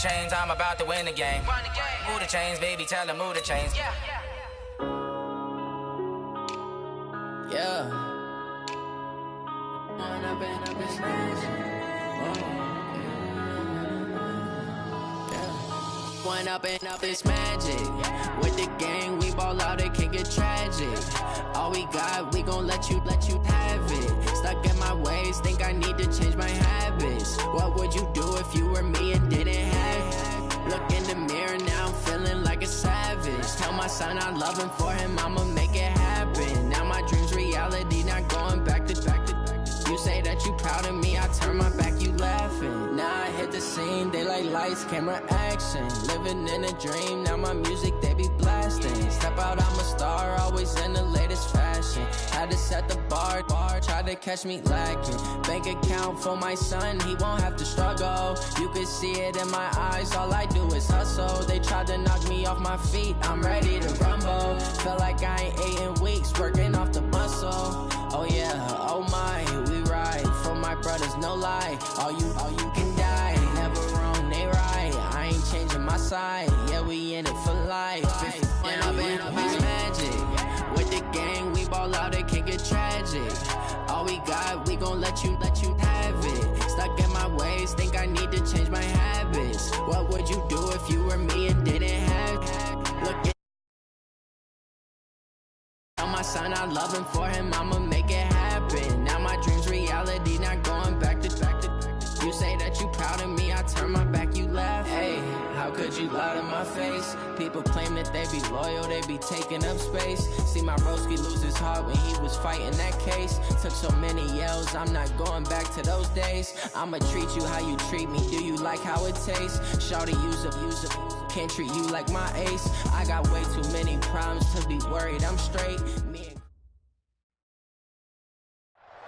chains, I'm about to win the game. Move the chains, baby, tell them move the chains. Yeah. One up and up is magic. With the gang, we ball out, it can get tragic. All we got, we gon' let you have it. Stuck in my ways, think I need to change my habits. What would you do if you were me and didn't have it? Look in the mirror, now I'm feeling like a savage. Tell my son I love him, for him I'ma make it happen. Now my dream's reality, not going back to. You say that you proud of me, I turn my back, you laughing. Now I hit the scene, they like lights, camera, action. Living in a dream, now my music, they be blasting. Step out, I'm a star, always in the latest fashion. Had to set the bar, try to catch me lacking. Bank account for my son, he won't have to struggle. You can see it in my eyes, all I do is hustle. They tried to knock me off my feet, I'm ready to rumble. Feel like I ain't ate in weeks, working off the muscle. Oh yeah, oh my, we ride for my brothers, no lie. All you can die, never wrong, they right. I ain't changing my side, yeah, we in it for life. When up is magic. With the gang, we ball out, it can get tragic. All we got, we gon' let you have it. Stuck in my ways, think I need to change my habits. What would you do if you were me and didn't have it? Look at my son, I love him, for him I'ma make it happen. Now my dream's reality, not going back to. You say that you proud of me, I turn my back, you laugh. Hey, how could you lie to my face? People claim that they be loyal, they be taking up space. See my broski lose his heart when he was fighting that case. Took so many yells, I'm not going back to those days. I'ma treat you how you treat me, do you like how it tastes? Shawty, use up, can't treat you like my ace. I got way too many problems to be worried, I'm straight.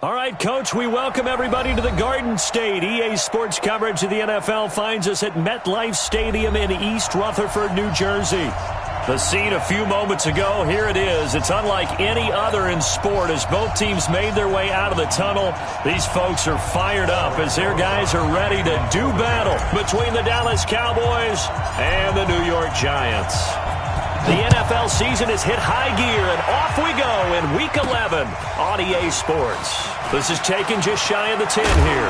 All right, Coach, we welcome everybody to the Garden State. EA Sports coverage of the NFL finds us at MetLife Stadium in East Rutherford, New Jersey. The scene a few moments ago, here it is. It's unlike any other in sport as both teams made their way out of the tunnel. These folks are fired up as their guys are ready to do battle between the Dallas Cowboys and the New York Giants. The NFL season has hit high gear, and off we go in Week 11 on EA Sports. This is taken just shy of the 10 here.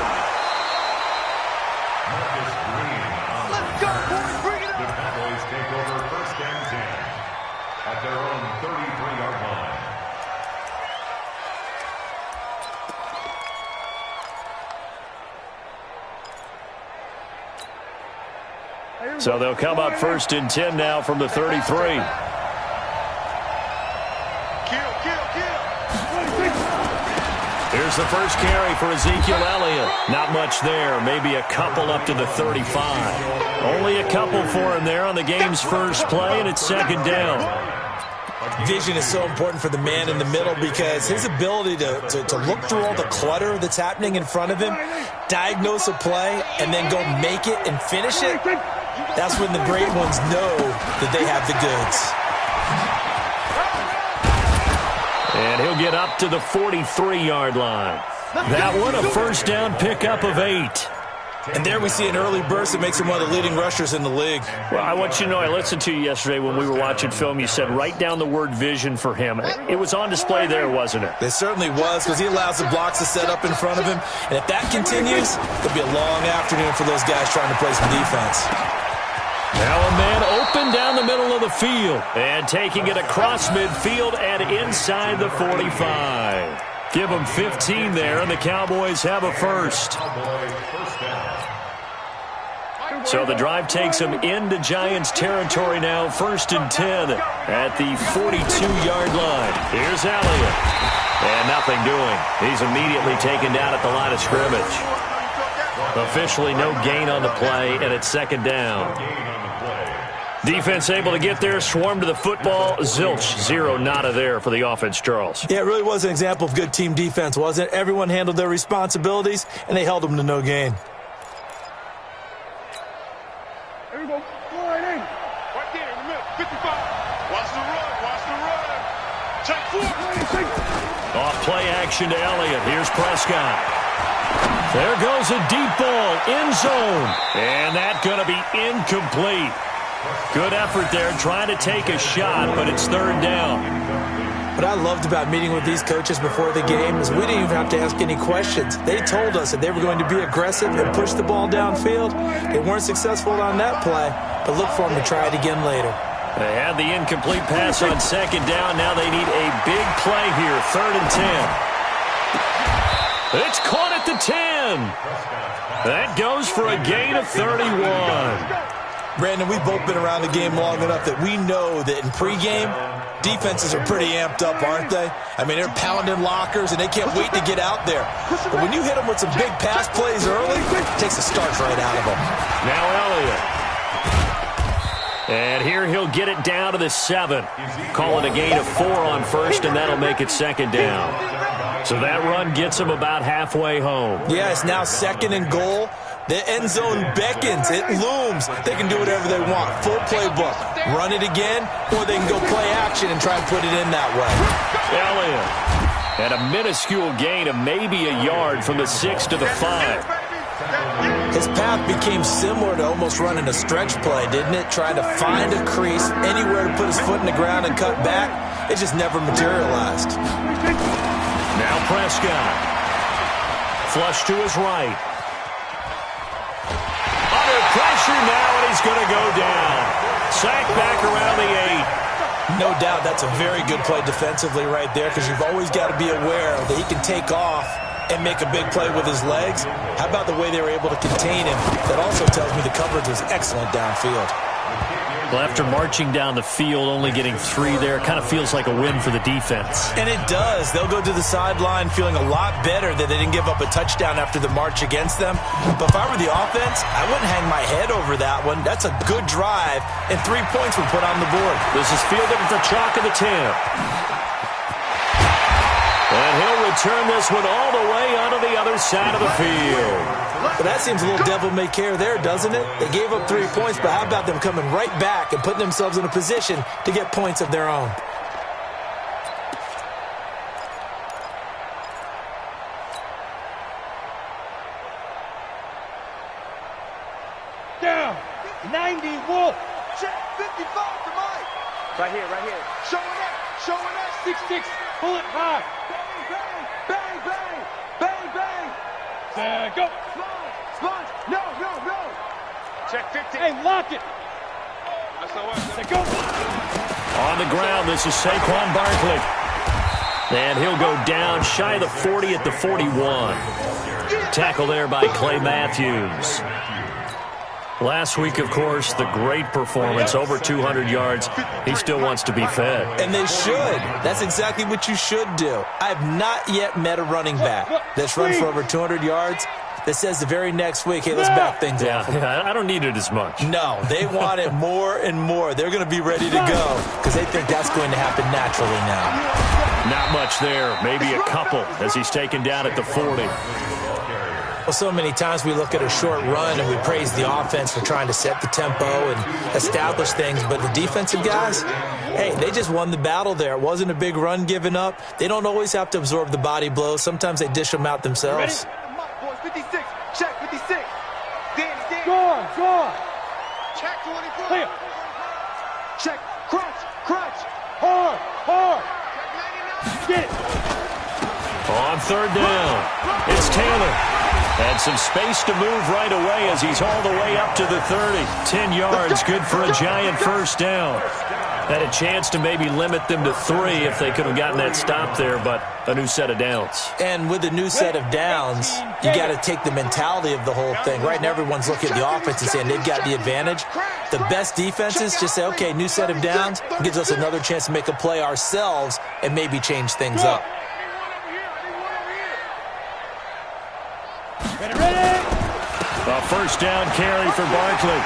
Let's go, boys, bring it up! The Cowboys take over 1st and 10 at their own 33-yard line. So they'll come up 1st and 10 now from the 33. Here's the first carry for Ezekiel Elliott. Not much there. Maybe a couple up to the 35. Only a couple for him there on the game's first play, and it's 2nd down. Vision is so important for the man in the middle because his ability to look through all the clutter that's happening in front of him, diagnose a play, and then go make it and finish it, that's when the great ones know that they have the goods. And he'll get up to the 43-yard line. That one, a 1st down pickup of 8. And there we see an early burst that makes him one of the leading rushers in the league. Well, I want you to know, I listened to you yesterday when we were watching film. You said write down the word vision for him. It was on display there, wasn't it? It certainly was, because he allows the blocks to set up in front of him. And if that continues, it'll be a long afternoon for those guys trying to play some defense. Now a man open down the middle of the field. And taking it across midfield and inside the 45. Give them 15 there, and the Cowboys have a first. So the drive takes them into Giants territory now, 1st and 10 at the 42-yard line. Here's Elliott. And nothing doing. He's immediately taken down at the line of scrimmage. Officially no gain on the play, and it's 2nd down. Defense able to get there, swarm to the football. Zilch, zero, nada there for the offense, Charles. Yeah, it really was an example of good team defense, wasn't it? Everyone handled their responsibilities, and they held them to no gain. Here we go. Go right in. Right there in the middle. 55. Watch the run. Watch the run. Check 4. Off play action to Elliott. Here's Prescott. There goes a deep ball, end zone. And that's going to be incomplete. Good effort there, trying to take a shot, but it's third down. What I loved about meeting with these coaches before the game is we didn't even have to ask any questions. They told us that they were going to be aggressive and push the ball downfield. They weren't successful on that play, but look for them to try it again later. They had the incomplete pass on second down. Now they need a big play here, 3rd and 10. It's caught at the 10. That goes for a gain of 31. Brandon, we've both been around the game long enough that we know that in pregame, defenses are pretty amped up, aren't they? I mean, they're pounding lockers, and they can't wait to get out there. But when you hit them with some big pass plays early, it takes the starch right out of them. Now Elliott. And here he'll get it down to the 7. Call it a gain of 4 on first, and that'll make it second down. So that run gets him about halfway home. Yeah, it's now 2nd and goal. The end zone beckons. It looms. They can do whatever they want. Full playbook. Run it again, or they can go play action and try and put it in that way. Elliott had a minuscule gain of maybe a yard from the 6 to the 5. His path became similar to almost running a stretch play, didn't it? Trying to find a crease, anywhere to put his foot in the ground and cut back. It just never materialized. Now Prescott. Flush to his right. Under pressure now, and he's going to go down. Sack back around the 8. No doubt that's a very good play defensively right there, because you've always got to be aware that he can take off and make a big play with his legs. How about the way they were able to contain him? That also tells me the coverage was excellent downfield. Well, after marching down the field, only getting 3 there, kind of feels like a win for the defense. And it does. They'll go to the sideline feeling a lot better that they didn't give up a touchdown after the march against them. But if I were the offense, I wouldn't hang my head over that one. That's a good drive, and 3 points were put on the board. This is fielded at the chalk of the 10. And he'll return this one all the way onto the other side of the field. But that seems a little devil-may-care there, doesn't it? They gave up 3 points, but how about them coming right back and putting themselves in a position to get points of their own? Down. 90 Wolf. Check 55 for Mike. Right here, right here. Showing up. 6-6. Pull it high. Bang, bang. Bang, bang. Go. Sponge. No. Check 50. Hey, lock it. Go. On the ground, this is Saquon Barkley. And he'll go down shy of the 40 at the 41. Tackle there by Clay Matthews. Last week, of course, the great performance, over 200 yards. He still wants to be fed. And they should. That's exactly what you should do. I have not yet met a running back that's run for over 200 yards that says the very next week, hey, let's back things up. Yeah, I don't need it as much. No, they want it more and more. They're going to be ready to go because they think that's going to happen naturally now. Not much there. Maybe a couple as he's taken down at the 40. Well, so many times we look at a short run and we praise the offense for trying to set the tempo and establish things, but the defensive guys, hey, they just won the battle there. It wasn't a big run given up. They don't always have to absorb the body blows. Sometimes they dish them out themselves. Ready? 56. Check 56. Go on. Check 24. Clear. Check. Crunch. Hard. Get it. On 3rd down, it's Taylor. Had some space to move right away as he's all the way up to the 30. 10 yards, good for a giant first down. Had a chance to maybe limit them to 3 if they could have gotten that stop there, but a new set of downs. And with a new set of downs, you got to take the mentality of the whole thing. Right now, everyone's looking at the offense and saying they've got the advantage. The best defenses just say, okay, new set of downs, gives us another chance to make a play ourselves and maybe change things up. Ready? A first down carry for Barkley.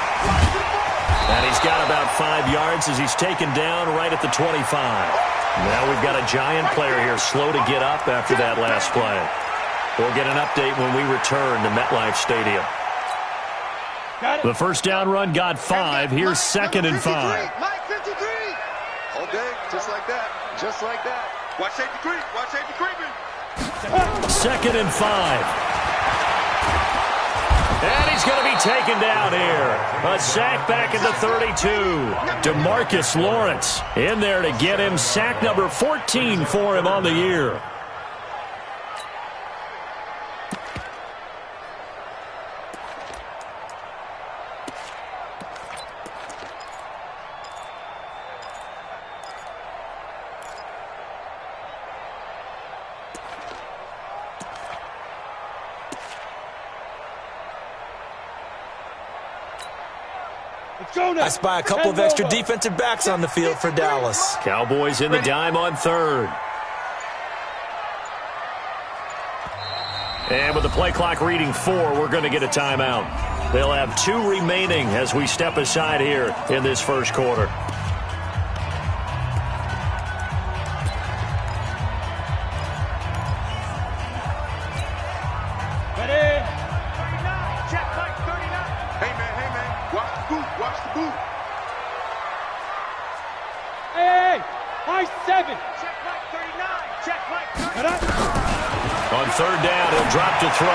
And he's got about 5 yards as he's taken down right at the 25. Now we've got a giant player here slow to get up after that last play. We'll get an update when we return to MetLife Stadium. The first down run got 5. Here's 2nd and 5. Mike 53. All day, just like that. Watch safety creep. 2nd and 5. And he's going to be taken down here. A sack back at the 32. DeMarcus Lawrence in there to get him sack number 14 for him on the year. I spy a couple of extra defensive backs on the field for Dallas. Cowboys in the dime on third. And with the play clock reading 4, we're going to get a timeout. They'll have 2 remaining as we step aside here in this first quarter. On third down, he'll drop to throw.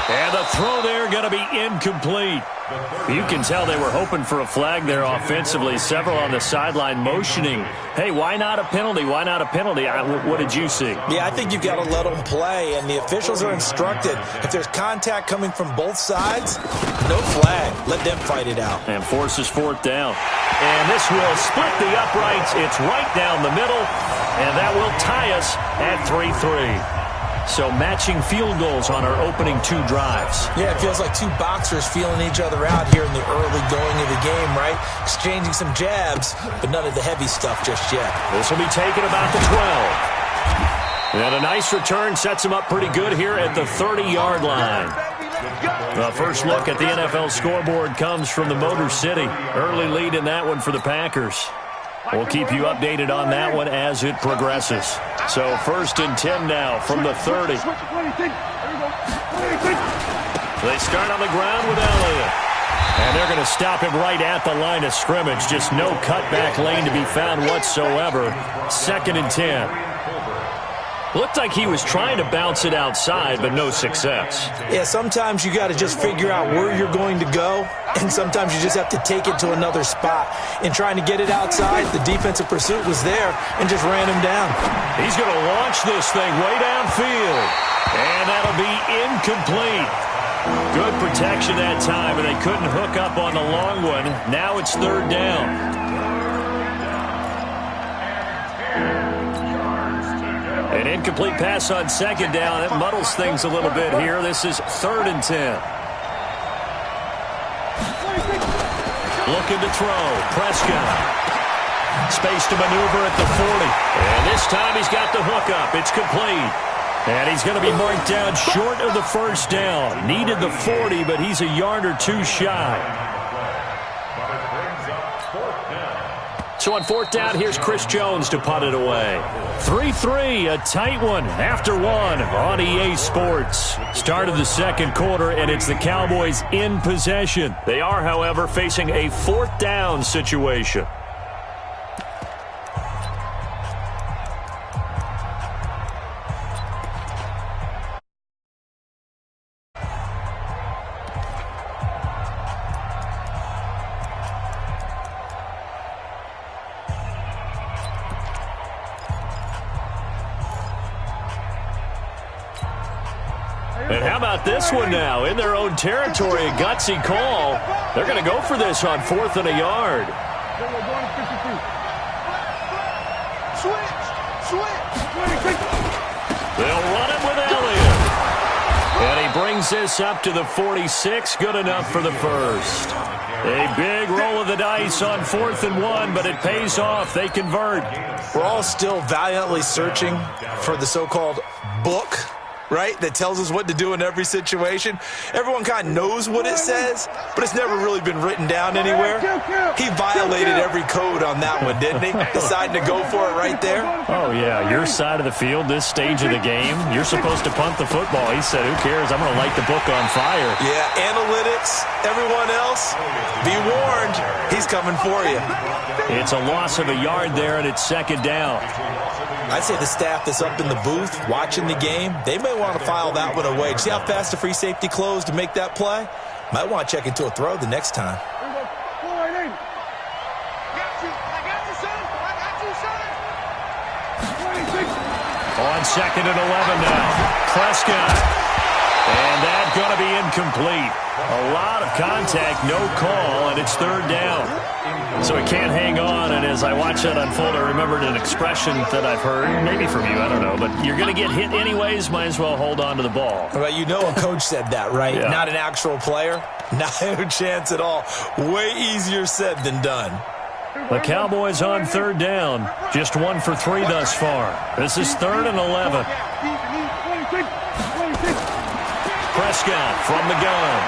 And the throw there going to be incomplete. You can tell they were hoping for a flag there offensively. Several on the sideline motioning. Hey, why not a penalty? Why not a penalty? What did you see? Yeah, I think you've got to let them play, and the officials are instructed. If there's contact coming from both sides, no flag. Let them fight it out. And forces fourth down. And this will split the uprights. It's right down the middle, and that will tie us at 3-3. So matching field goals on our opening 2 drives. Yeah, it feels like 2 boxers feeling each other out here in the early going of the game, right? Exchanging some jabs, but none of the heavy stuff just yet. This will be taken about the 12. And a nice return sets him up pretty good here at the 30-yard line. The first look at the NFL scoreboard comes from the Motor City. Early lead in that one for the Packers. We'll keep you updated on that one as it progresses. So 1st and 10 now from the 30. They start on the ground with Elliott. And they're going to stop him right at the line of scrimmage. Just no cutback lane to be found whatsoever. 2nd and 10. Looked like he was trying to bounce it outside, but no success. Yeah, sometimes you got to just figure out where you're going to go, and sometimes you just have to take it to another spot. In trying to get it outside, the defensive pursuit was there and just ran him down. He's going to launch this thing way downfield, and that'll be incomplete. Good protection that time, and they couldn't hook up on the long one. Now it's 3rd down. An incomplete pass on 2nd down. It muddles things a little bit here. This is 3rd and 10. Looking to throw. Prescott. Space to maneuver at the 40. And this time he's got the hook up. It's complete. And he's going to be marked down short of the 1st down. Needed the 40, but he's a yard or 2 shy. So on 4th down, here's Chris Jones to punt it away. 3-3, a tight one after 1 on EA Sports. Start of the 2nd quarter, and it's the Cowboys in possession. They are, however, facing a 4th down situation. And how about this one now? In their own territory, a gutsy call. They're going to go for this on 4th and a yard. They'll run it with Elliott. And he brings this up to the 46. Good enough for the 1st. A big roll of the dice on 4th and 1, but it pays off. They convert. We're all still valiantly searching for the so-called book, right, that tells us what to do in every situation. Everyone kind of knows what it says, but it's never really been written down anywhere. He violated every code on that one, didn't he? Deciding to go for it right there. Oh, yeah, your side of the field, this stage of the game, you're supposed to punt the football. He said, who cares? I'm going to light the book on fire. Yeah, analytics, everyone else, be warned, he's coming for you. It's a loss of a yard there, and it's 2nd down. I'd say the staff that's up in the booth watching the game, they may want to file that one away. See how fast the free safety closed to make that play? Might want to check into a throw the next time. On 2nd and 11 now. Prescott. And that's going to be incomplete. A lot of contact, no call, and it's 3rd down. So he can't hang on, and as I watch that unfold, I remembered an expression that I've heard, maybe from you, I don't know, but you're going to get hit anyways, might as well hold on to the ball. Well, you know a coach said that, right? Yeah. Not an actual player. Not a chance at all. Way easier said than done. The Cowboys on 3rd down. Just 1 for 3 thus far. This is 3rd and 11. Prescott from the gun.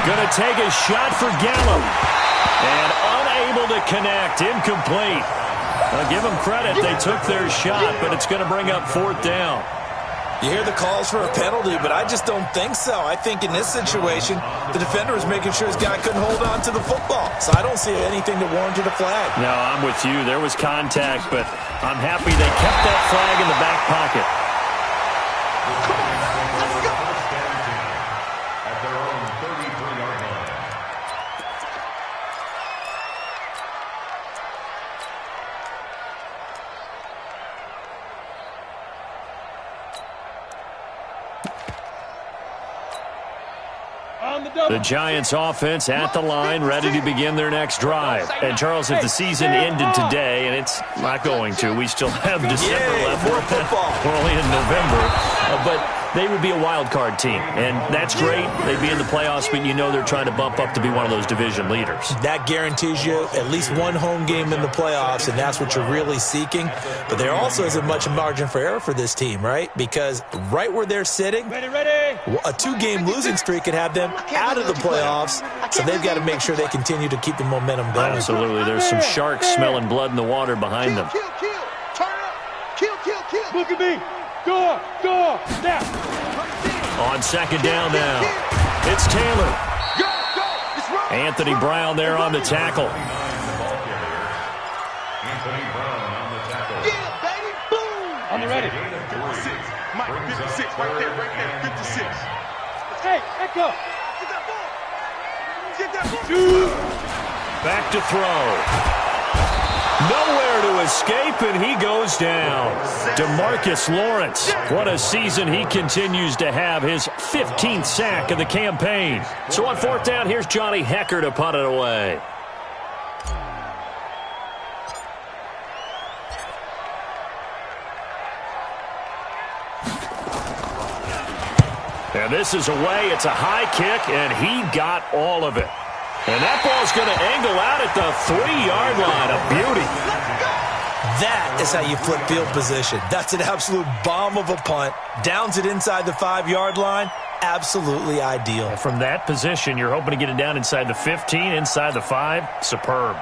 Going to take a shot for Gallup. And unable to connect. Incomplete. I'll give them credit. They took their shot, but it's going to bring up 4th down. You hear the calls for a penalty, but I just don't think so. I think in this situation, the defender was making sure his guy couldn't hold on to the football. So I don't see anything that warranted a flag. No, I'm with you. There was contact, but I'm happy they kept that flag in the back pocket. At their own 33-yard line. The Giants offense at the line, ready to begin their next drive. And Charles, if the season ended today, and it's not going to, we still have December left. More football. We're only in November, but they would be a wild card team, and that's great. They'd be in the playoffs, but you know they're trying to bump up to be one of those division leaders. That guarantees you at least one home game in the playoffs, and that's what you're really seeking. But there also isn't much margin for error for this team, right? Because right where they're sitting, a 2-game losing streak could have them out of the playoffs, so they've got to make sure they continue to keep the momentum going. Absolutely. There's some sharks smelling blood in the water behind them. Turn up. Kill. Look at me. Go, now. On 2nd down now, it's Taylor. Go. Anthony Brown there on the tackle. Anthony Brown on the tackle. Yeah, baby, boom. On the ready. 56. Mike, 56, right there, 56. Hey, echo. Get that ball. Back to throw. Nowhere to escape, and he goes down. DeMarcus Lawrence, what a season he continues to have, his 15th sack of the campaign. So on 4th down, here's Johnny Hecker to punt it away. And this is away. It's a high kick, and he got all of it. And that ball's going to angle out at the 3-yard line. A beauty. That is how you flip field position. That's an absolute bomb of a punt. Downs it inside the 5-yard line. Absolutely ideal. From that position, you're hoping to get it down inside the 15, inside the 5. Superb.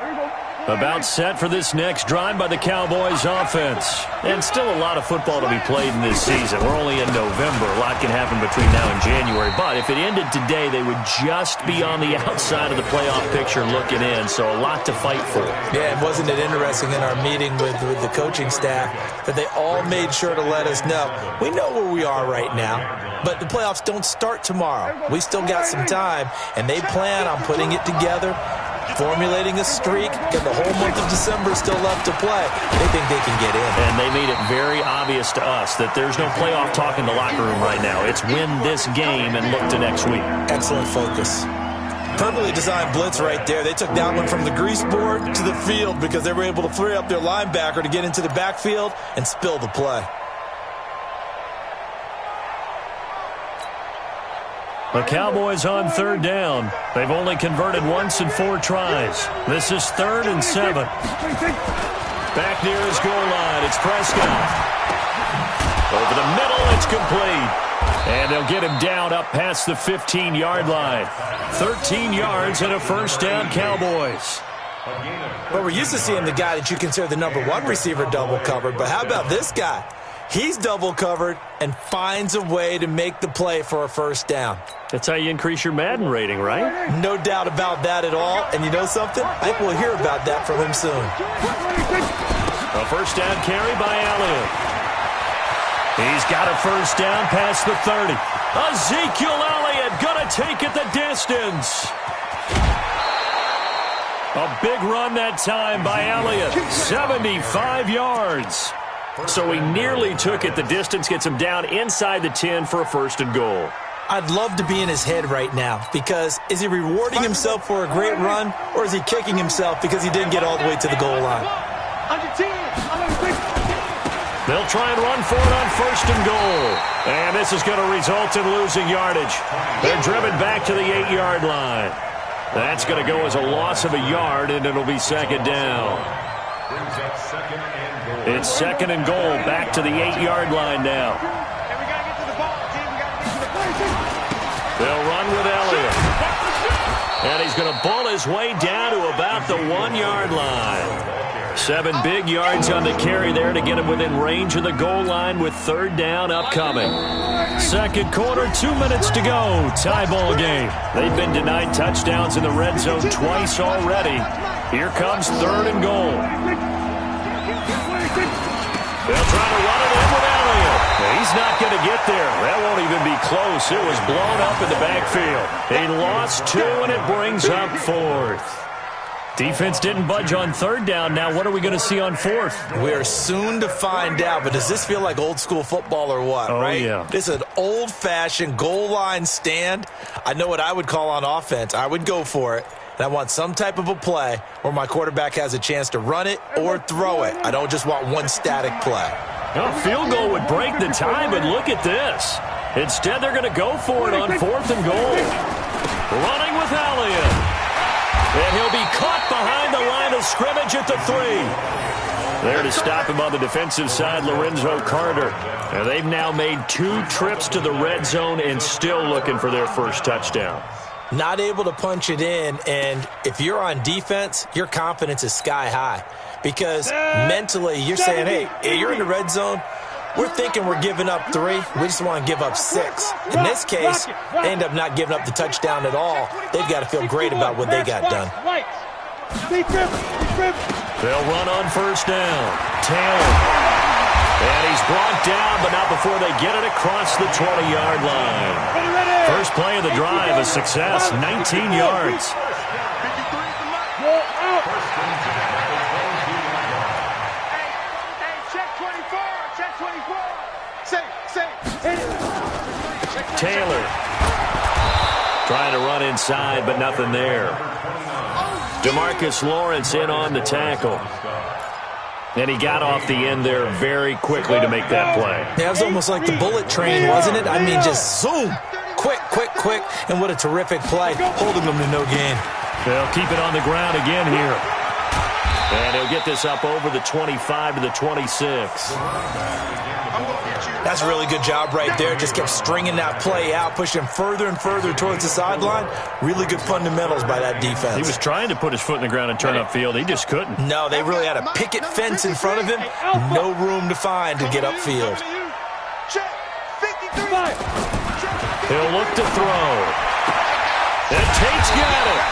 About set for this next drive by the Cowboys offense. And still a lot of football to be played in this season. We're only in November. A lot can happen between now and January. But if it ended today, they would just be on the outside of the playoff picture looking in. So a lot to fight for. Yeah, and wasn't it interesting in our meeting with the coaching staff that they all made sure to let us know, we know where we are right now, but the playoffs don't start tomorrow. We still got some time, and they plan on putting it together, formulating a streak, and the whole month of December still left to play. They think they can get in. And they made it very obvious to us that there's no playoff talk in the locker room right now. It's win this game and look to next week. Excellent focus. Perfectly designed blitz right there. They took that one from the grease board to the field because they were able to free up their linebacker to get into the backfield and spill the play. The Cowboys on 3rd down. They've only converted once in 4 tries. This is 3rd and 7. Back near his goal line, it's Prescott. Over the middle, it's complete. And they'll get him down up past the 15-yard line. 13 yards and a 1st down, Cowboys. Well, we're used to seeing the guy that you consider the #1 receiver double covered, but how about this guy? He's double covered and finds a way to make the play for a 1st down. That's how you increase your Madden rating, right? No doubt about that at all. And you know something? I think we'll hear about that from him soon. A 1st down carry by Elliott. He's got a first down past the 30. Ezekiel Elliott going to take it the distance. A big run that time by Elliott. 75 yards. So he nearly took it the distance, gets him down inside the 10 for a first and goal. I'd love to be in his head right now because is he rewarding himself for a great run or is he kicking himself because he didn't get all the way to the goal line? They'll try and run for it on first and goal. And this is going to result in losing yardage. They're driven back to the 8-yard line. That's going to go as a loss of a yard, and it'll be second down. It's second and goal, back to the 8-yard line now. They'll run with Elliott. And he's going to ball his way down to about the 1-yard line. 7 big yards on the carry there to get him within range of the goal line with third down upcoming. Second quarter, 2 minutes to go. Tie ball game. They've been denied touchdowns in the red zone twice already. Here comes third and goal. They'll try to run it in with Elliott. He's not going to get there. That won't even be close. It was blown up in the backfield. He lost 2, and it brings up fourth. Defense didn't budge on third down. Now what are we going to see on fourth? We're soon to find out, but does this feel like old school football or what, right? Yeah. This is an old-fashioned goal line stand. I know what I would call on offense. I would go for it, and I want some type of a play where my quarterback has a chance to run it or throw it. I don't just want one static play. A field goal would break the tie, but look at this. Instead, they're going to go for it on fourth and goal. Running with Elliott. And he'll be caught behind the line of scrimmage at the 3. There to stop him on the defensive side, Lorenzo Carter. And they've now made 2 trips to the red zone and still looking for their first touchdown. Not able to punch it in, and if you're on defense, your confidence is sky high. Because mentally, you're saying, hey, you're in the red zone. We're thinking we're giving up 3. We just want to give up 6. In this case, they end up not giving up the touchdown at all. They've got to feel great about what they got done. They'll run on first down. Taylor. And he's brought down, but not before they get it across the 20-yard line. First play of the drive, a success, 19 yards. Taylor trying to run inside, but nothing there. DeMarcus Lawrence in on the tackle. And he got off the end there very quickly to make that play. Yeah, it was almost like the bullet train, wasn't it? I mean, just zoom. Quick, quick, quick. And what a terrific play, holding them to no gain. They'll keep it on the ground again here. And he'll get this up over the 25 to the 26. That's a really good job right there. Just kept stringing that play out, pushing further and further towards the sideline. Really good fundamentals by that defense. He was trying to put his foot in the ground and turn upfield. He just couldn't. No, they really had a picket fence in front of him. No room to find to get upfield. He'll look to throw. And Tate's got it.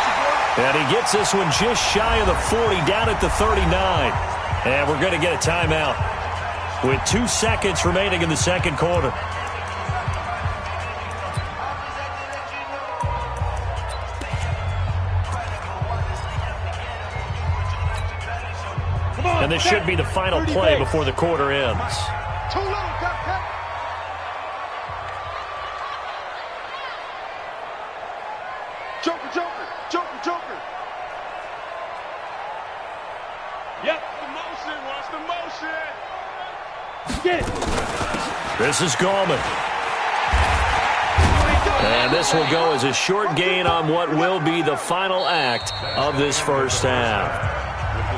And he gets this one just shy of the 40, down at the 39. And we're going to get a timeout with 2 seconds remaining in the second quarter. And this should be the final play before the quarter ends. Joker. Yep, the motion. Watch the motion. Get it. This is Gallman. And this will go as a short gain on what will be the final act of this first half.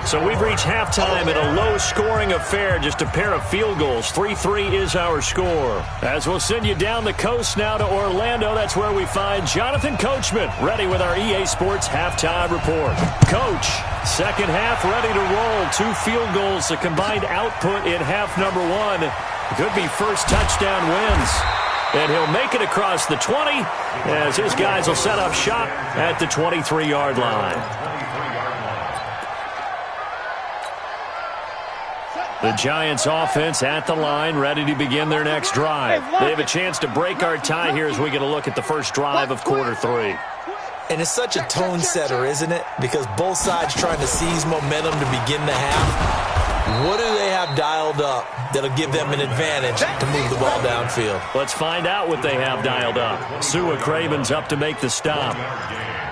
So we've reached halftime in a low-scoring affair, just a pair of field goals. 3-3 is our score. As we'll send you down the coast now to Orlando, that's where we find Jonathan Coachman, ready with our EA Sports halftime report. Coach, second half ready to roll. 2 field goals, the combined output in half number 1. Could be first touchdown wins. And he'll make it across the 20 as his guys will set up shop at the 23-yard line. The Giants offense at the line, ready to begin their next drive. They have a chance to break our tie here as we get a look at the first drive of quarter 3. And it's such a tone setter, isn't it? Because both sides trying to seize momentum to begin the half. What do they have dialed up that'll give them an advantage to move the ball downfield? Let's find out what they have dialed up. Sua Craven's up to make the stop.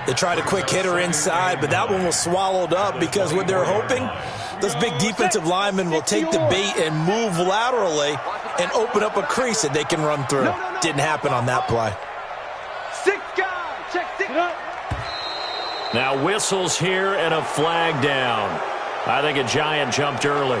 They tried a quick hitter inside, but that one was swallowed up because what they're hoping, those big defensive linemen will take the bait and move laterally and open up a crease that they can run through. Didn't happen on that play. 6 guys. Check 6. Now whistles here and a flag down. I think a Giant jumped early.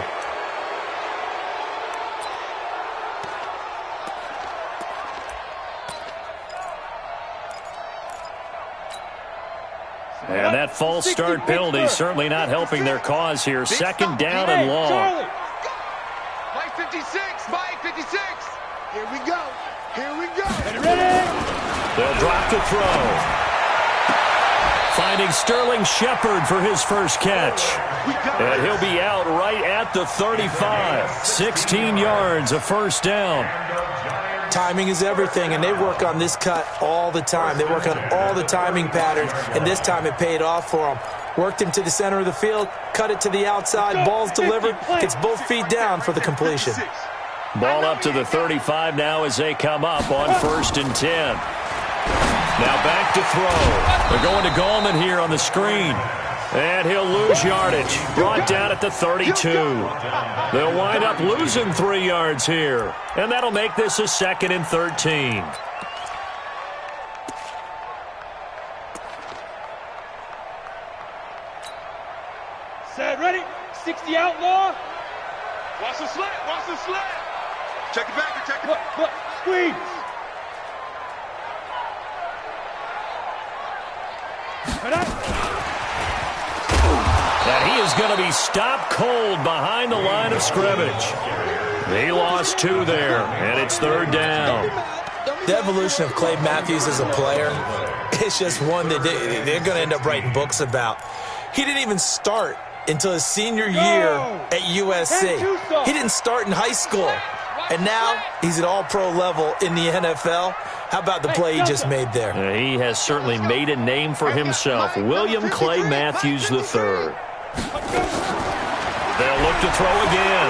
And that false start penalty certainly not helping their cause here. Second down and long. Mike 56, Mike 56. Here we go. Here we go. Ready? They'll drop the throw. Finding Sterling Shepard for his first catch. And he'll be out right at the 35. 16 yards, a first down. Timing is everything, and they work on this cut all the time. They work on all the timing patterns, and this time it paid off for them. Worked him to the center of the field, cut it to the outside, ball's delivered, gets both feet down for the completion. Ball up to the 35 now as they come up on 1st and 10. Now back to throw. They're going to Gallman here on the screen. And he'll lose yardage. Brought down at the 32. They'll wind up losing 3 yards here. And that'll make this a 2nd and 13. Set, ready? 60 outlaw. Watch the slant. Watch the slant. Check it back. Check it back. Look. Squeeze. And he is going to be stopped cold behind the line of scrimmage. He lost 2 there, and it's 3rd down. The evolution of Clay Matthews as a player, it's just one that they're going to end up writing books about. He didn't even start until his senior year at USC. He didn't start in high school. And now he's at all-pro level in the NFL. How about the play he just made there? He has certainly made a name for himself. William Clay Matthews III. They'll look to throw again.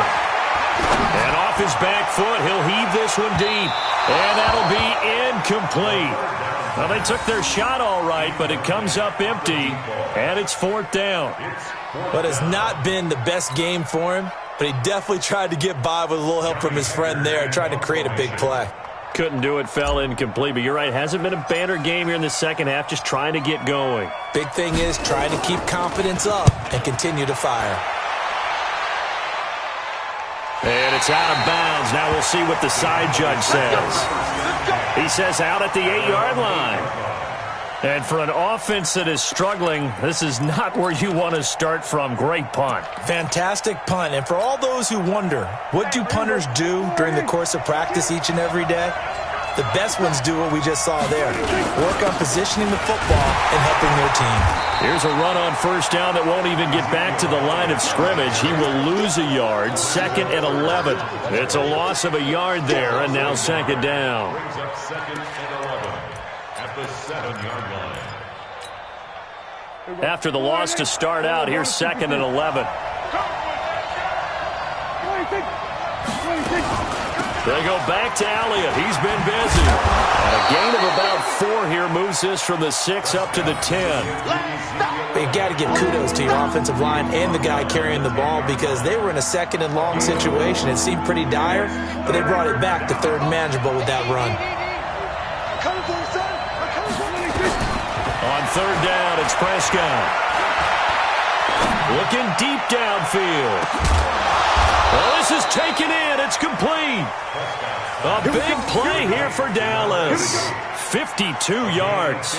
And off his back foot, he'll heave this one deep. And that'll be incomplete. Well, they took their shot all right, but it comes up empty. And it's 4th down. But it's not been the best game for him. But he definitely tried to get by with a little help from his friend there, trying to create a big play. Couldn't do it, fell incomplete. But you're right, hasn't been a banner game here in the second half, just trying to get going. Big thing is trying to keep confidence up and continue to fire. And it's out of bounds. Now we'll see what the side judge says. He says out at the 8-yard line. And for an offense that is struggling, this is not where you want to start from. Great punt. Fantastic punt. And for all those who wonder, what do punters do during the course of practice each and every day? The best ones do what we just saw there. Work on positioning the football and helping their team. Here's a run on 1st down that won't even get back to the line of scrimmage. He will lose a yard. 2nd and 11. It's a loss of a yard there, and now 2nd down. Brings up 2nd and 11 at the 7-yard line. After the loss to start out, here's 2nd and 11. They go back to Elliott. He's been busy. And a gain of about 4 here moves this from the 6 up to the 10. You got to give kudos to your offensive line and the guy carrying the ball because they were in a 2nd and long situation. It seemed pretty dire, but they brought it back to 3rd and manageable with that run. On 3rd down, it's Prescott. Looking deep downfield. Well, this is taken in. It's complete. A big play here for Dallas. 52 yards.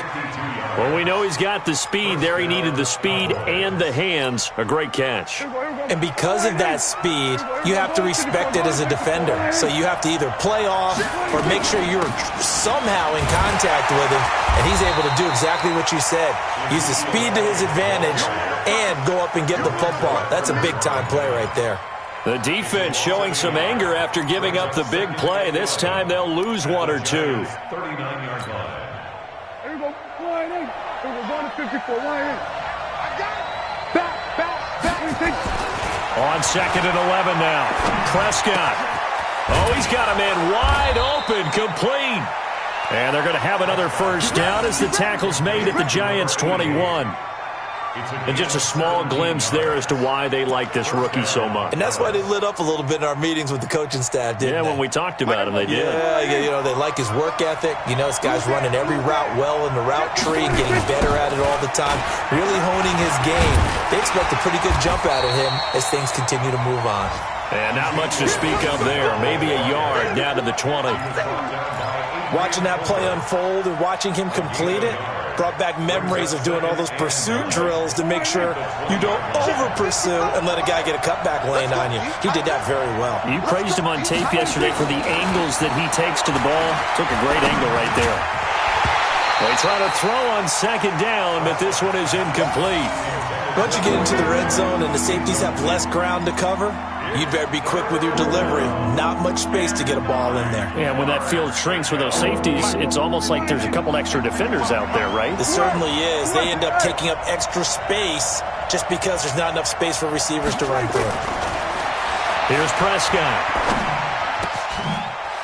Well, we know he's got the speed there. He needed the speed and the hands. A great catch. And because of that speed, you have to respect it as a defender. So you have to either play off or make sure you're somehow in contact with him. And he's able to do exactly what you said. Use the speed to his advantage and go up and get the football. That's a big-time play right there. The defense showing some anger after giving up the big play. This time they'll lose one or two. 39-yard line. There you go. Line in. There you go. 154. Line in. I got it. Back. On 2nd and 11 now. Prescott. Oh, he's got him in wide open, complete. And they're going to have another first down as the tackle's made at the Giants' 21. And just a small glimpse there as to why they like this rookie so much. And that's why they lit up a little bit in our meetings with the coaching staff, didn't they? Yeah, when we talked about him, they did. Yeah, you know, they like his work ethic. You know, this guy's running every route well in the route tree and getting better at it all the time, really honing his game. They expect a pretty good jump out of him as things continue to move on. And not much to speak of there. Maybe a yard down to the 20. Watching that play unfold and watching him complete it brought back memories of doing all those pursuit drills to make sure you don't over-pursue and let a guy get a cutback lane on you. He did that very well. You praised him on tape yesterday for the angles that he takes to the ball. Took a great angle right there. They try to throw on 2nd down, but this one is incomplete. Once you get into the red zone and the safeties have less ground to cover, you'd better be quick with your delivery. Not much space to get a ball in there. Yeah, when that field shrinks with those safeties, it's almost like there's a couple extra defenders out there, right? It certainly is. They end up taking up extra space just because there's not enough space for receivers to run through. Here's Prescott.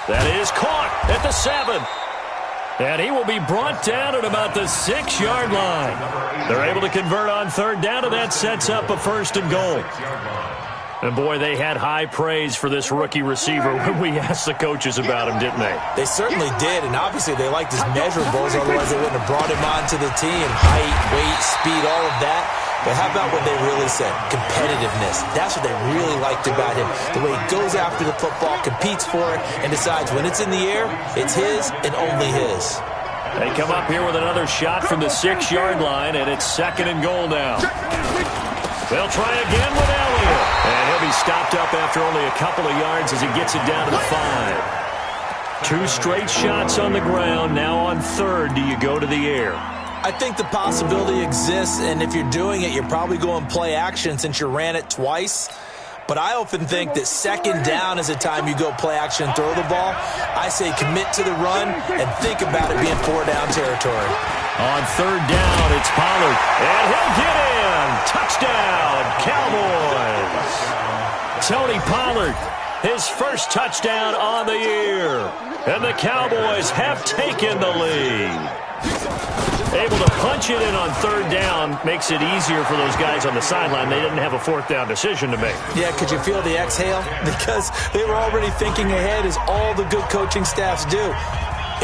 That is caught at the 7. And he will be brought down at about the 6-yard line. They're able to convert on 3rd down, and that sets up a 1st and goal. And, boy, they had high praise for this rookie receiver when we asked the coaches about him, didn't they? They certainly did, and obviously they liked his measurables, otherwise they wouldn't have brought him onto the team. Height, weight, speed, all of that. But how about what they really said? Competitiveness. That's what they really liked about him. The way he goes after the football, competes for it, and decides when it's in the air, it's his and only his. They come up here with another shot from the 6-yard line, and it's 2nd and goal now. They'll try again with Elliott. And he'll be stopped up after only a couple of yards as he gets it down to the 5. 2 straight shots on the ground. Now on 3rd, do you go to the air? I think the possibility exists, and if you're doing it, you're probably going play action since you ran it twice. But I often think that 2nd down is the time you go play action and throw the ball. I say commit to the run and think about it being 4-down territory. On 3rd down, it's Pollard. And he'll get in. Touchdown, Cowboys. Tony Pollard, his first touchdown on the year. And the Cowboys have taken the lead. Able to punch it in on 3rd down makes it easier for those guys on the sideline. They didn't have a 4th down decision to make. Yeah, could you feel the exhale? Because they were already thinking ahead, as all the good coaching staffs do.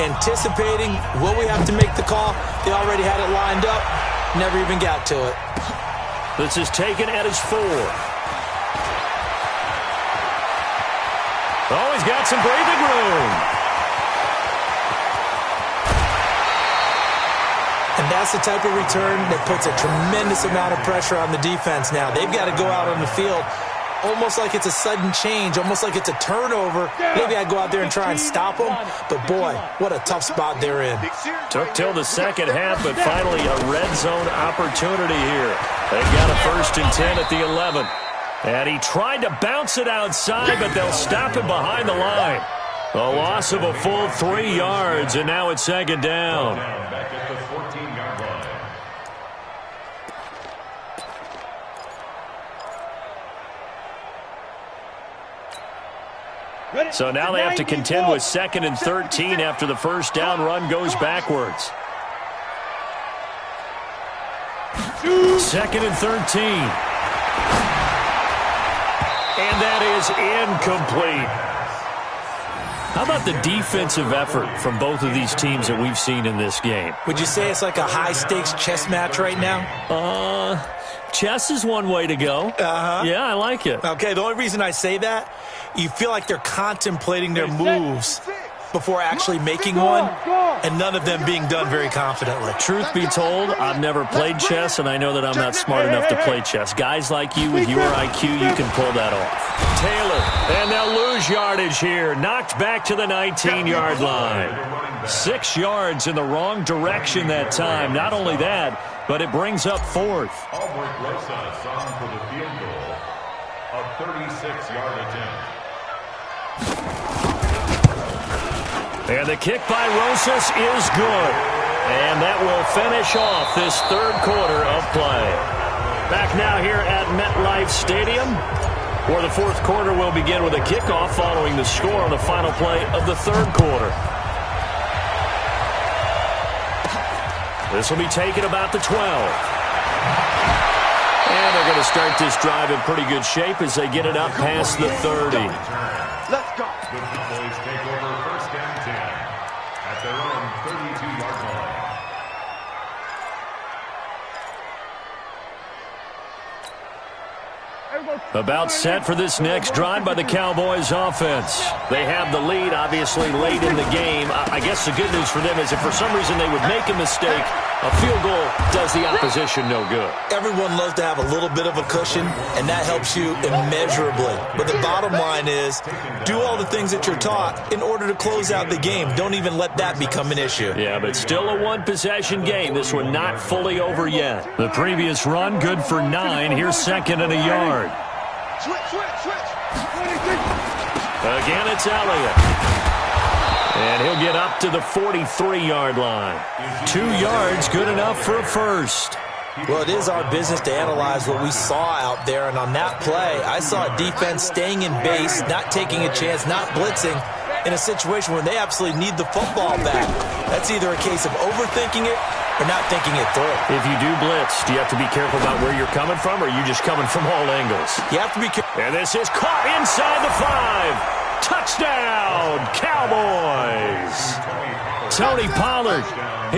Anticipating, will we have to make the call? They already had it lined up. Never even got to it. This is taken at his 4. Oh, he's got some breathing room. And that's the type of return that puts a tremendous amount of pressure on the defense now. They've got to go out on the field almost like it's a sudden change, almost like it's a turnover. Maybe I'd go out there and try and stop them. But, boy, what a tough spot they're in. Took till the 2nd half, but finally a red zone opportunity here. They've got a 1st and 10 at the 11. And he tried to bounce it outside, but they'll stop him behind the line. A loss of a full 3 yards, and now it's 2nd down. Back at the 14-yard line. So now they have to contend with 2nd and 13 after the 1st down run goes backwards. 2nd and 13. And that is incomplete. How about the defensive effort from both of these teams that we've seen in this game? Would you say it's like a high-stakes chess match right now? Chess is one way to go. Yeah, I like it. Okay, the only reason I say that, you feel like they're contemplating their moves before actually making one, and none of them being done very confidently. Truth be told, I've never played chess, and I know that I'm not smart enough to play chess. Guys like you with your IQ, you can pull that off. Taylor, and they'll lose yardage here. Knocked back to the 19-yard line. 6 yards in the wrong direction that time. Not only that, but it brings up 4th. Albert Rosas on for the field goal. A 36-yard attempt. And the kick by Rosas is good. And that will finish off this third quarter of play. Back now here at MetLife Stadium, where the fourth quarter will begin with a kickoff following the score on the final play of the third quarter. This will be taken about the 12. And they're going to start this drive in pretty good shape as they get it up past the 30. Let's go. The Cowboys take over first and 10 at their own 32-yard line. About set for this next drive by the Cowboys offense. They have the lead, obviously, late in the game. I guess the good news for them is if for some reason they would make a mistake, a field goal does the opposition no good. Everyone loves to have a little bit of a cushion, and that helps you immeasurably. But the bottom line is, do all the things that you're taught in order to close out the game. Don't even let that become an issue. Yeah, but still a one-possession game. This one not fully over yet. The previous run, good for 9. Here's second and a yard. Switch. Again, it's Elliott. And he'll get up to the 43-yard line. 2 yards, good enough for a first. Well, it is our business to analyze what we saw out there, and on that play, I saw a defense staying in base, not taking a chance, not blitzing, in a situation where they absolutely need the football back. That's either a case of overthinking it or not thinking it through. If you do blitz, do you have to be careful about where you're coming from, or are you just coming from all angles? You have to be careful. And this is caught inside the 5. Touchdown, Cowboys! Tony Pollard,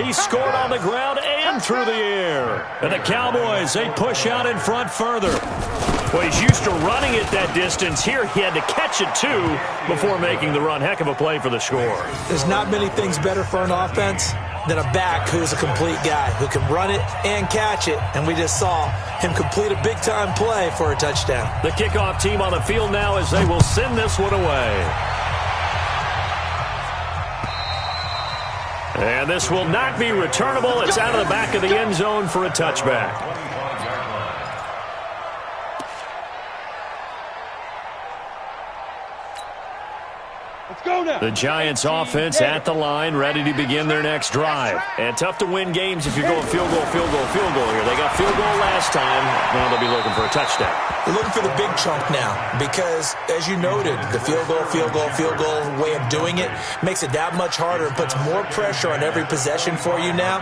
he scored on the ground and through the air. And the Cowboys, they push out in front further. Well, he's used to running it that distance. Here, he had to catch it, too, before making the run. Heck of a play for the score. There's not many things better for an offense than a back who's a complete guy, who can run it and catch it. And we just saw him complete a big-time play for a touchdown. The kickoff team on the field now as they will send this one away. And this will not be returnable. It's out of the back of the end zone for a touchback. The Giants offense at the line, ready to begin their next drive. And tough to win games if you're going field goal here. They got field goal last time. Now they'll be looking for a touchdown. They're looking for the big chunk now because, as you noted, the field goal way of doing it makes it that much harder and puts more pressure on every possession for you now.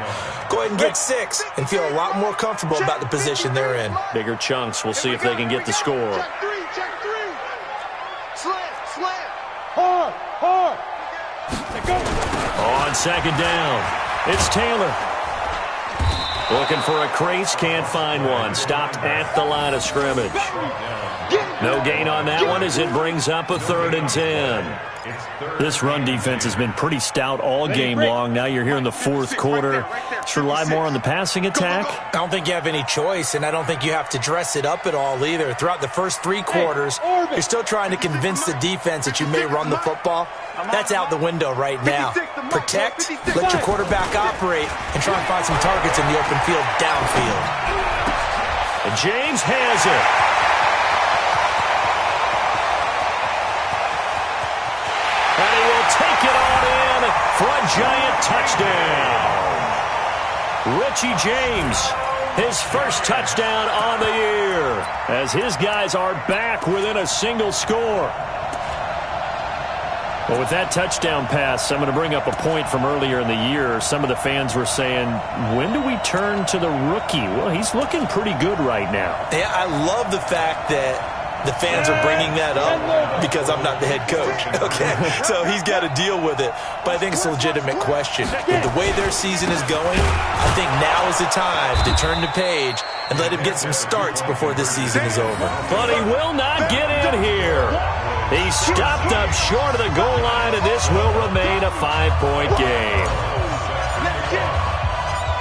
Go ahead and get 6 and feel a lot more comfortable about the position they're in. Bigger chunks. We'll see if they can get the score. Check 3. Slam. Hard. On second down, it's Taylor. Looking for a crease, can't find one. Stopped at the line of scrimmage. No gain on that one as it brings up a 3rd and 10. This run defense has been pretty stout all game long. Now you're here in the fourth quarter. Should rely more on the passing attack? I don't think you have any choice, and I don't think you have to dress it up at all either. Throughout the first 3 quarters, you're still trying to convince the defense that you may run the football. That's out the window right now. Protect, let your quarterback operate, and try and find some targets in the open field downfield. And James has it. And he will take it on in for a giant touchdown. Richie James, his first touchdown on the year, as his guys are back within a single score. Well, with that touchdown pass, I'm going to bring up a point from earlier in the year. Some of the fans were saying, when do we turn to the rookie? Well, he's looking pretty good right now. Yeah, I love the fact that the fans are bringing that up because I'm not the head coach, okay? So he's got to deal with it. But I think it's a legitimate question. With the way their season is going, I think now is the time to turn the page and let him get some starts before this season is over. But he will not get in here. He stopped up short of the goal line, and this will remain a 5-point game.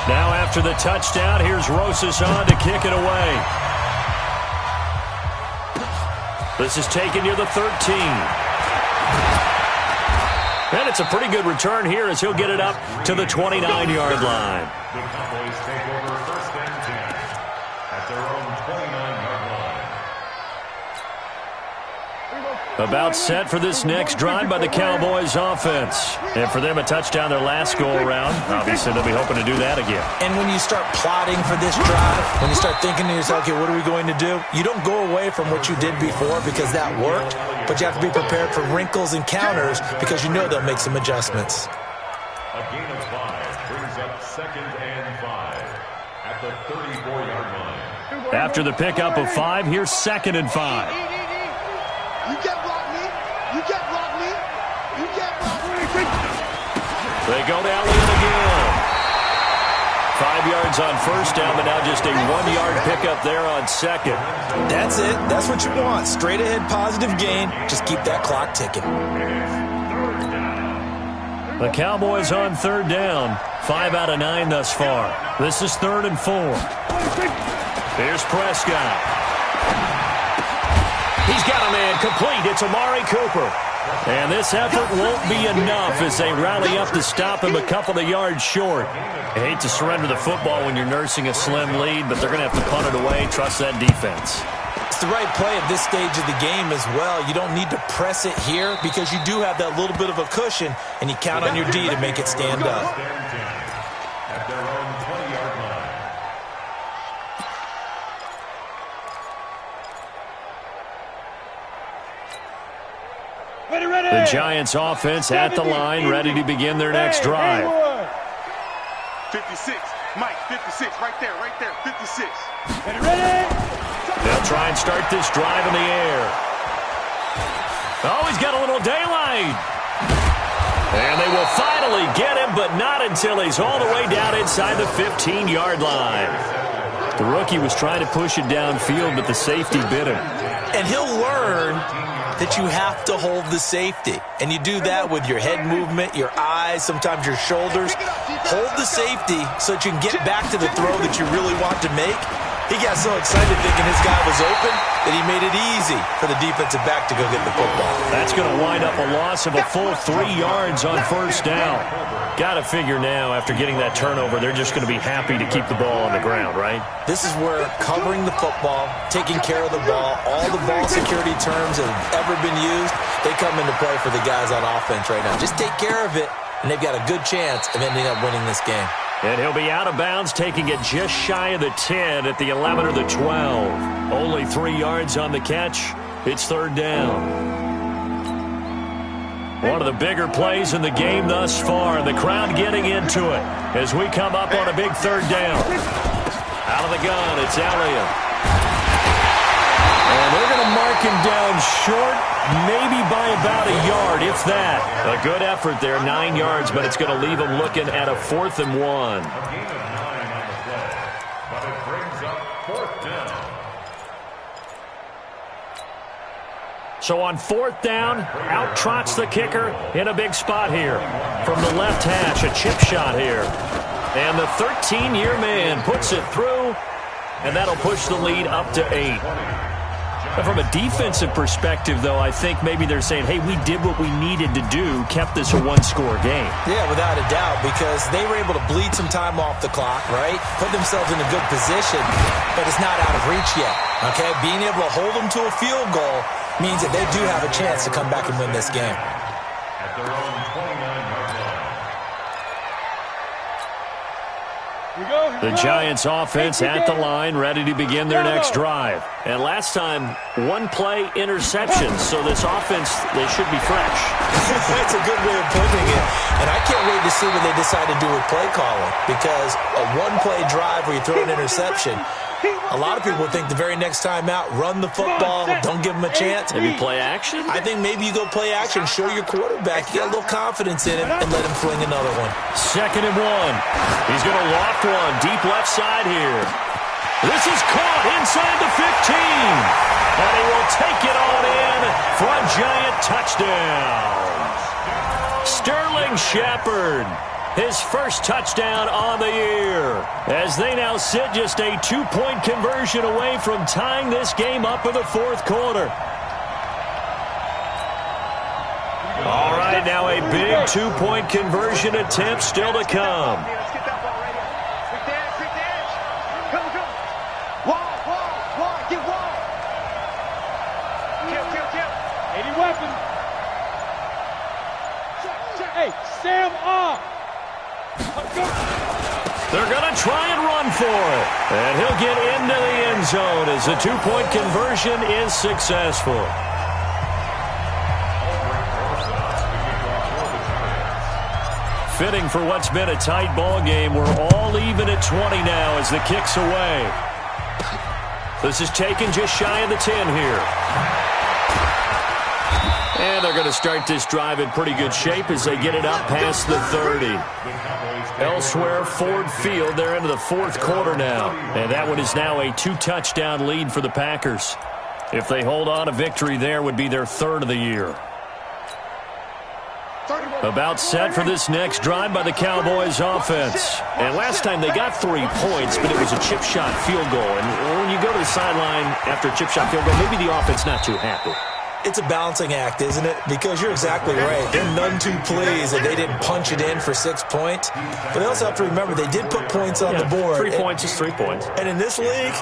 Now after the touchdown, here's Rosas on to kick it away. This is taken near the 13. And it's a pretty good return here as he'll get it up to the 29-yard line. The Cowboys take over first and 10 at their own 29-yard line. About set for this next drive by the Cowboys offense. And for them, a touchdown their last go-around. Obviously, they'll be hoping to do that again. And when you start plotting for this drive, when you start thinking to yourself, okay, what are we going to do? You don't go away from what you did before because that worked, but you have to be prepared for wrinkles and counters because you know they'll make some adjustments. A gain of 5 brings up 2nd and 5 at the 34-yard line. After the pickup of 5, here's 2nd and 5. You can't block me. You can't block me. You can't block me. They go down Leon again. 5 yards on first down, but now just a 1-yard pickup there on 2nd. That's it. That's what you want. Straight ahead positive gain. Just keep that clock ticking. The Cowboys on 3rd down. 5 out of 9 thus far. This is 3rd and 4. Here's Prescott. He's got a man complete. It's Amari Cooper. And this effort won't be enough as they rally up to stop him a couple of yards short. I hate to surrender the football when you're nursing a slim lead, but they're going to have to punt it away. Trust that defense. It's the right play at this stage of the game as well. You don't need to press it here because you do have that little bit of a cushion, and you count on your D to make it stand up. At their own 20-yard line. The Giants offense at the line, ready to begin their next drive. 56. Mike, 56. Right there, 56. They'll try and start this drive in the air. Oh, he's got a little daylight. And they will finally get him, but not until he's all the way down inside the 15-yard line. The rookie was trying to push it downfield, but the safety bit him. And he'll learn that you have to hold the safety. And you do that with your head movement, your eyes, sometimes your shoulders. Hold the safety so that you can get back to the throw that you really want to make. He got so excited thinking his guy was open that he made it easy for the defensive back to go get the football. That's going to wind up a loss of a full 3 yards on first down. Got to figure now, after getting that turnover, they're just going to be happy to keep the ball on the ground, right? This is where covering the football, taking care of the ball, all the ball security terms that have ever been used, they come into play for the guys on offense right now. Just take care of it, and they've got a good chance of ending up winning this game. And he'll be out of bounds, taking it just shy of the 10 at the 11 or the 12. Only 3 yards on the catch. It's 3rd down. One of the bigger plays in the game thus far. The crowd getting into it as we come up on a big 3rd down. Out of the gun, it's Elliott. And they're going to mark him down short, maybe by about a yard, if that. A good effort there, 9 yards, but it's going to leave him looking at a 4th and 1. A gain of 9 on the play, but it brings up 4th down. So on 4th down, out trots the kicker in a big spot here. From the left hash, a chip shot here. And the 13-year man puts it through, and that'll push the lead up to 8. From a defensive perspective, though, I think maybe they're saying, hey, we did what we needed to do, kept this a one-score game. Yeah, without a doubt, because they were able to bleed some time off the clock, right? Put themselves in a good position, but it's not out of reach yet, okay? Being able to hold them to a field goal means that they do have a chance to come back and win this game. At their own 29-yard line. The Giants offense at the line, ready to begin their next drive. And last time, 1-play interception, so this offense, they should be fresh. That's a good way of putting it. And I can't wait to see what they decide to do with play calling, because a 1-play drive where you throw an interception, a lot of people think the very next time out, run the football, don't give them a chance. Maybe play action? I think maybe you go play action, show your quarterback, you got a little confidence in him, and let him fling another one. 2nd and 1. He's going to loft one, deep left side here. This is caught inside the 15. And he will take it on in for a Giant touchdown. Sterling Shepard, his first touchdown on the year, as they now sit just a 2-point conversion away from tying this game up in the 4th quarter. All right, now a big 2-point conversion attempt still to come. Let's get that ball right here. Quick dash. Come. Wall. Get wall. Kill. 80 web. They're going to try and run for it. And he'll get into the end zone as the two-point conversion is successful. Fitting for what's been a tight ball game. We're all even at 20 now as the kick's away. This is taken just shy of the 10 here. And they're going to start this drive in pretty good shape as they get it up past the 30. Elsewhere, Ford Field, they're into the fourth quarter now. And that one is now a 2-touchdown lead for the Packers. If they hold on, a victory there would be their third of the year. About set for this next drive by the Cowboys offense. And last time they got 3 points, but it was a chip shot field goal. And when you go to the sideline after a chip shot field goal, maybe the offense not too happy. It's a balancing act, isn't it? Because you're exactly right. They're none too pleased that they didn't punch it in for 6 points. But they also have to remember they did put points on the board. 3 points is 3 points. And in this league,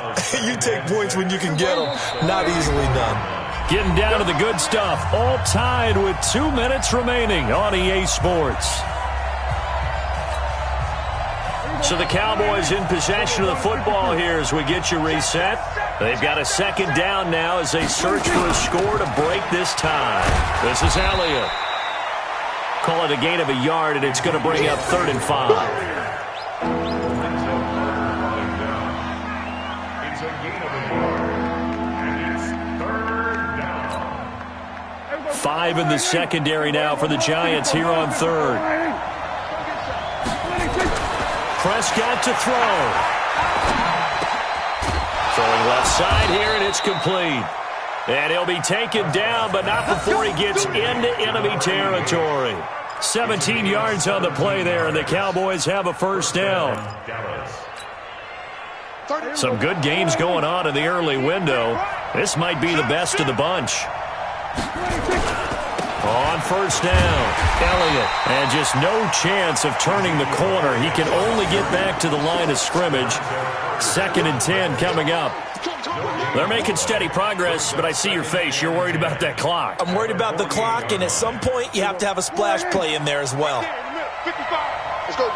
you take points when you can get them. Not easily done. Getting down to the good stuff. All tied with 2 minutes remaining on EA Sports. So the Cowboys in possession of the football here as we get you reset. They've got a second down now as they search for a score to break this tie. This is Elliott. Call it a gain of a yard, and it's going to bring up 3rd and 5. Five in the secondary now for the Giants here on 3rd. Prescott to throw. Throwing left side here, and it's complete. And he'll be taken down, but not before he gets into enemy territory. 17 yards on the play there, and the Cowboys have a first down. Some good games going on in the early window. This might be the best of the bunch. On first down, Elliott, and just no chance of turning the corner. He can only get back to the line of scrimmage. 2nd and 10 coming up. They're making steady progress, but I see your face. You're worried about that clock. I'm worried about the clock, and at some point, you have to have a splash play in there as well. Let's go,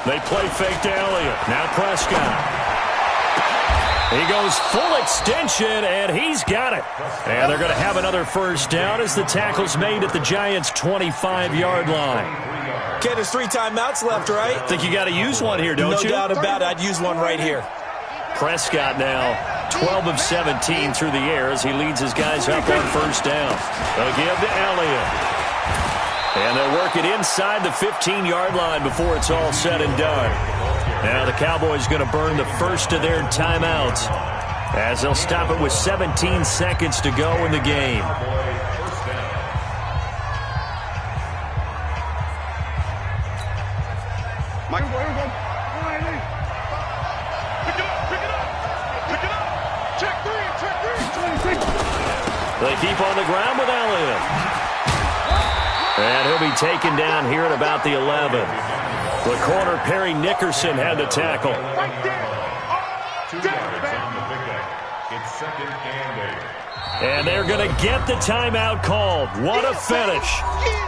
They play fake to Elliott. Now Prescott. He goes full extension, and he's got it. And they're going to have another first down as the tackle's made at the Giants' 25-yard line. Okay, there's 3 timeouts left, right? Think you got to use one here, don't you? No doubt about it. I'd use one right here. Prescott now 12 of 17 through the air as he leads his guys up on first down. They'll give to Elliott. And they'll work it inside the 15-yard line before it's all said and done. Now the Cowboys going to burn the first of their timeouts as they'll stop it with 17 seconds to go in the game. They keep on the ground with Elliott. And he'll be taken down here at about the 11. The corner, Perry Nickerson, had the tackle. It's 2nd and 8. And they're going to get the timeout called. What a finish.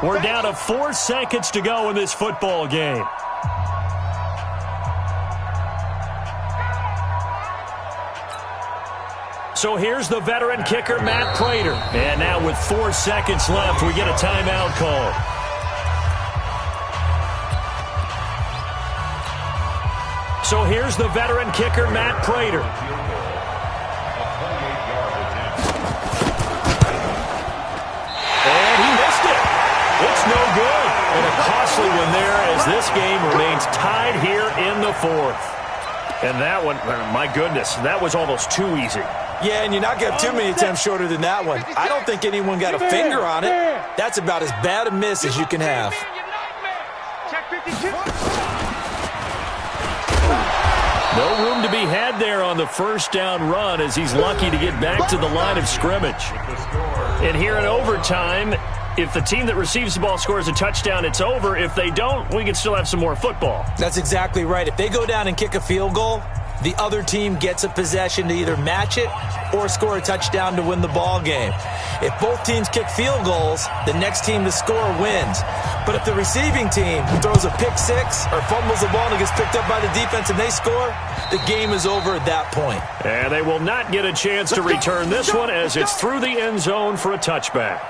We're down to 4 seconds to go in this football game. So here's the veteran kicker, Matt Prater. And now with 4 seconds left, we get a timeout call. So here's the veteran kicker, Matt Prater. And he missed it. It's no good. And a costly one there as this game remains tied here in the 4th. And that one, my goodness, that was almost too easy. Yeah, and you're not going to have too many attempts shorter than that one. I don't think anyone got a finger on it. That's about as bad a miss as you can have. No room to be had there on the first down run as he's lucky to get back to the line of scrimmage. And here in overtime, if the team that receives the ball scores a touchdown, it's over. If they don't, we can still have some more football. That's exactly right. If they go down and kick a field goal, the other team gets a possession to either match it or score a touchdown to win the ball game. If both teams kick field goals, the next team to score wins. But if the receiving team throws a pick six or fumbles the ball and it gets picked up by the defense and they score, the game is over at that point. And they will not get a chance to return this one as it's through the end zone for a touchback.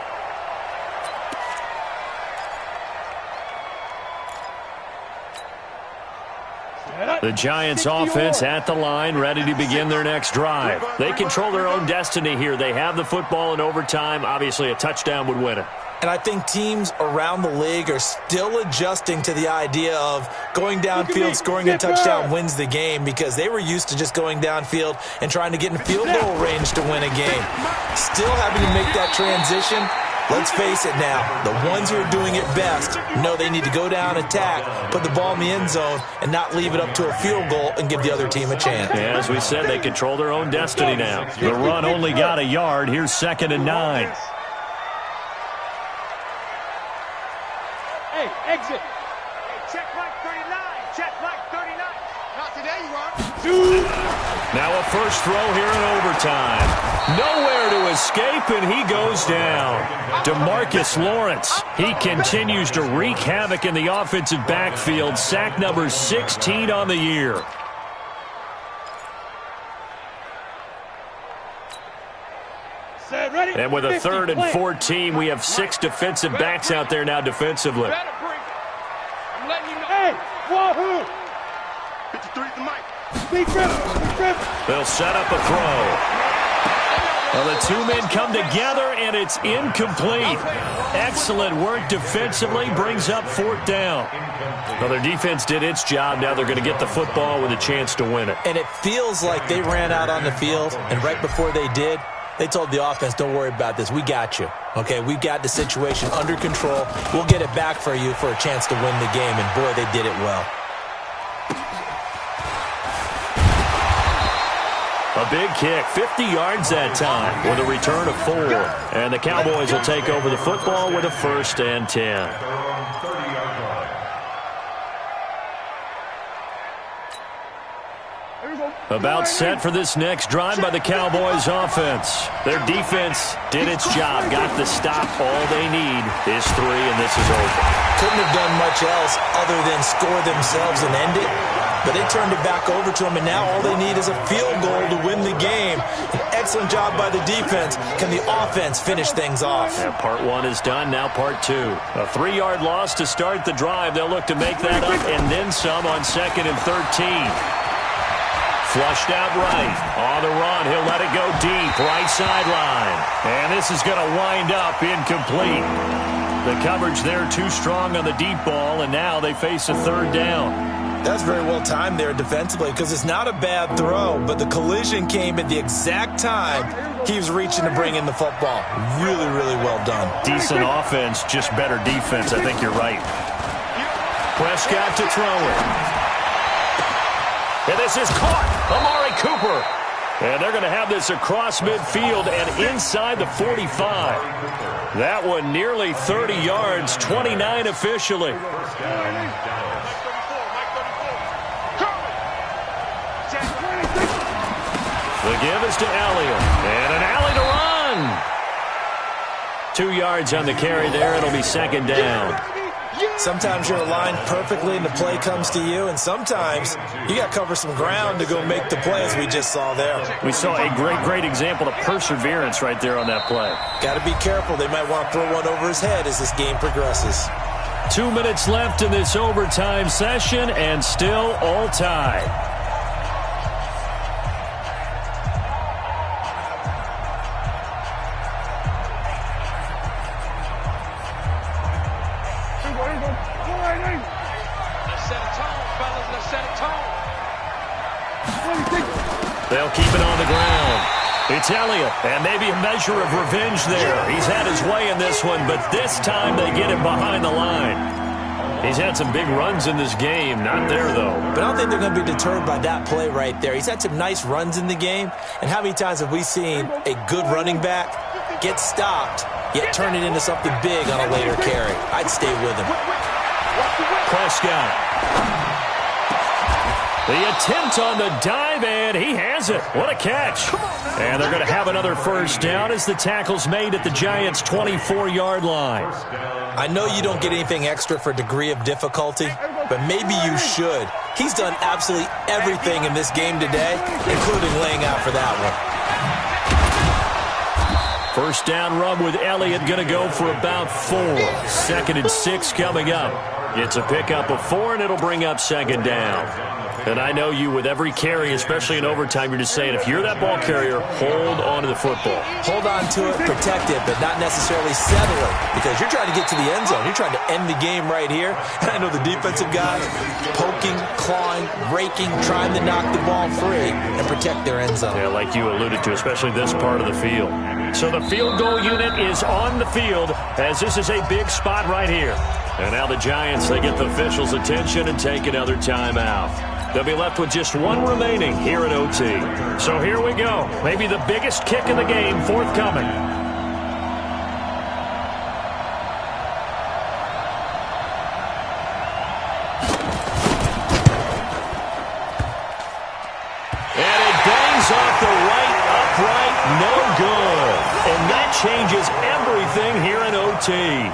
The Giants offense at the line, ready to begin their next drive. They control their own destiny here. They have the football in overtime. Obviously, a touchdown would win it. And I think teams around the league are still adjusting to the idea of going downfield, scoring a touchdown wins the game, because they were used to just going downfield and trying to get in field goal range to win a game. Still having to make that transition. Let's face it now, the ones who are doing it best know they need to go down, attack, put the ball in the end zone, and not leave it up to a field goal and give the other team a chance. Yeah, as we said, they control their own destiny now. The run only got a yard. Here's 2nd and 9. Hey, exit. Hey, check Mike 39. Check Mike 39. Not today, you are. Now a first throw here in overtime. Nowhere to escape, and he goes down. DeMarcus Lawrence, he continues to wreak havoc in the offensive backfield. Sack number 16 on the year. And with a 3rd and 14, we have 6 defensive backs out there now defensively. I'm letting you know. Hey, wahoo! 53 to Mike. They'll set up a throw. Well, the two men come together, and it's incomplete. Excellent work defensively, brings up 4th down. Well, their defense did its job. Now they're going to get the football with a chance to win it. And it feels like they ran out on the field, and right before they did, they told the offense, don't worry about this. We got you. Okay, we've got the situation under control. We'll get it back for you for a chance to win the game, and boy, they did it well. A big kick, 50 yards that time with a return of 4. And the Cowboys will take over the football with a 1st and 10. About set for this next drive by the Cowboys offense. Their defense did its job, got the stop. All they need is 3, and this is over. Couldn't have done much else other than score themselves and end it. But they turned it back over to them, and now all they need is a field goal to win the game. An excellent job by the defense. Can the offense finish things off? Yeah, part 1 is done, now part 2. A 3-yard loss to start the drive. They'll look to make that up and then some on 2nd and 13. Flushed out right. On the run, he'll let it go deep. Right sideline. And this is going to wind up incomplete. The coverage there too strong on the deep ball, and now they face a 3rd down. That's very well timed there defensively, because it's not a bad throw, but the collision came at the exact time he was reaching to bring in the football. Really, really well done. Decent offense, just better defense. I think you're right. Prescott to throw it. And this is caught. Amari Cooper. And they're going to have this across midfield and inside the 45. That one nearly 30 yards, 29 officially. The give is to Elliott. And an alley to run. 2 yards on the carry there. It'll be 2nd down. Sometimes you're aligned perfectly and the play comes to you, and sometimes you got to cover some ground to go make the play, as we just saw there. We saw a great example of perseverance right there on that play. Got to be careful. They might want to throw one over his head as this game progresses. 2 minutes left in this overtime session, and still all tied. They'll keep it on the ground. It's Elliott, and maybe a measure of revenge there. He's had his way in this one, but this time they get him behind the line. He's had some big runs in this game. Not there, though. But I don't think they're going to be deterred by that play right there. He's had some nice runs in the game, and how many times have we seen a good running back get stopped, yet turn it into something big on a later carry? I'd stay with him. Prescott. The attempt on the dive, and he has it. What a catch. And they're going to have another first down as the tackle's made at the Giants' 24-yard line. I know you don't get anything extra for degree of difficulty, but maybe you should. He's done absolutely everything in this game today, including laying out for that one. First down run with Elliott going to go for about 4. 2nd and 6 coming up. It's a pickup of 4, and it'll bring up 2nd down. And I know you, with every carry, especially in overtime, you're just saying, if you're that ball carrier, hold on to the football. Hold on to it, protect it, but not necessarily settle it, because you're trying to get to the end zone. You're trying to end the game right here. And I know the defensive guys poking, clawing, raking, trying to knock the ball free and protect their end zone. Yeah, like you alluded to, especially this part of the field. So the field goal unit is on the field, as this is a big spot right here. And now the Giants, they get the officials' attention and take another timeout. They'll be left with just 1 remaining here in OT. So here we go. Maybe the biggest kick of the game forthcoming. And it bangs off the right upright. No good. And that changes everything here in OT.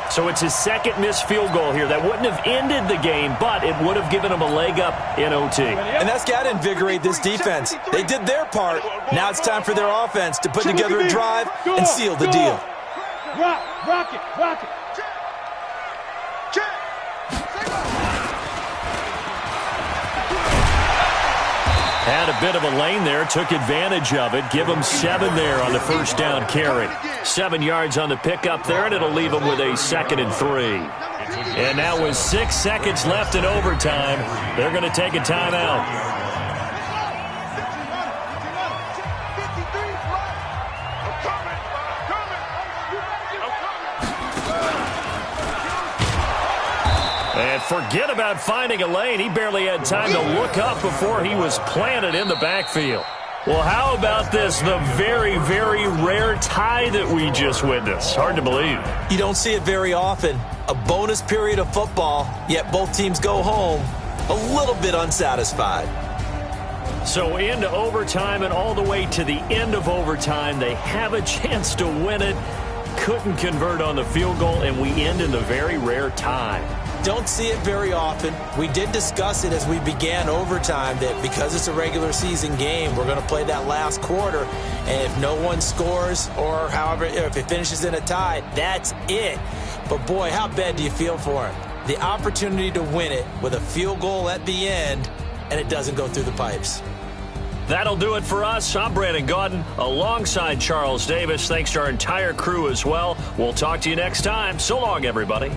So it's his 2nd missed field goal here. That wouldn't have ended the game, but it would have given him a leg up in OT. And that's got to invigorate this defense. They did their part. Now it's time for their offense to put together a drive and seal the deal. Rock it. Had a bit of a lane there, took advantage of it. Give him 7 there on the first down carry. 7 yards on the pickup there, and it'll leave him with a 2nd and 3. And now with 6 seconds left in overtime, they're going to take a timeout. And forget about finding a lane. He barely had time to look up before he was planted in the backfield. Well, how about this? The very, very rare tie that we just witnessed. Hard to believe. You don't see it very often. A bonus period of football, yet both teams go home a little bit unsatisfied. So into overtime and all the way to the end of overtime, they have a chance to win it. Couldn't convert on the field goal, and we end in the very rare tie. Don't see it very often. We did discuss it as we began overtime that because it's a regular season game, we're going to play that last quarter. And if no one scores or however, if it finishes in a tie, that's it. But boy, how bad do you feel for him? The opportunity to win it with a field goal at the end, and it doesn't go through the pipes. That'll do it for us. I'm Brandon Gaudin alongside Charles Davis. Thanks to our entire crew as well. We'll talk to you next time. So long, everybody.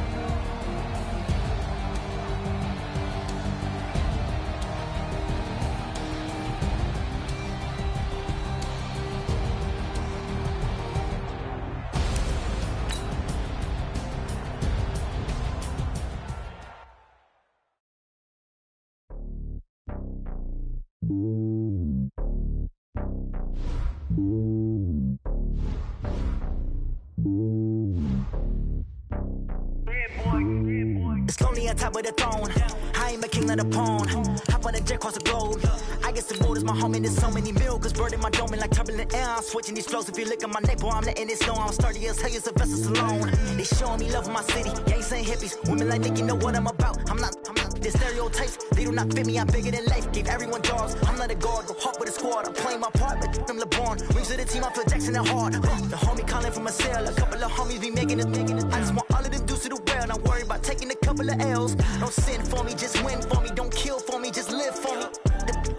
It's lonely on top of the throne. I ain't a king of the pawn. Hop on a jet across the globe. I guess the road is my home and there's so many milk. Bird in my dome and like turbulent air. I'm switching these flows. If you look at my neck, boy, I'm letting it slow. I'm sturdy as hell, it's a vessel alone. They showing me love in my city. Gangs and hippies. Women like Nick, you know what I'm about. I'm not. The stereotypes, they do not fit me. I'm bigger than life. Gave everyone jobs. I'm not a guard. Go hard with a squad. I'm playing my part, but I'm LeBron. Rings to the team, I feel Jackson and hard. The homie calling from a cell. A couple of homies be making it. I just want all of them dudes to the well. Not worry about taking a couple of L's. Don't sin for me, just win for me. Don't kill for me, just live for me.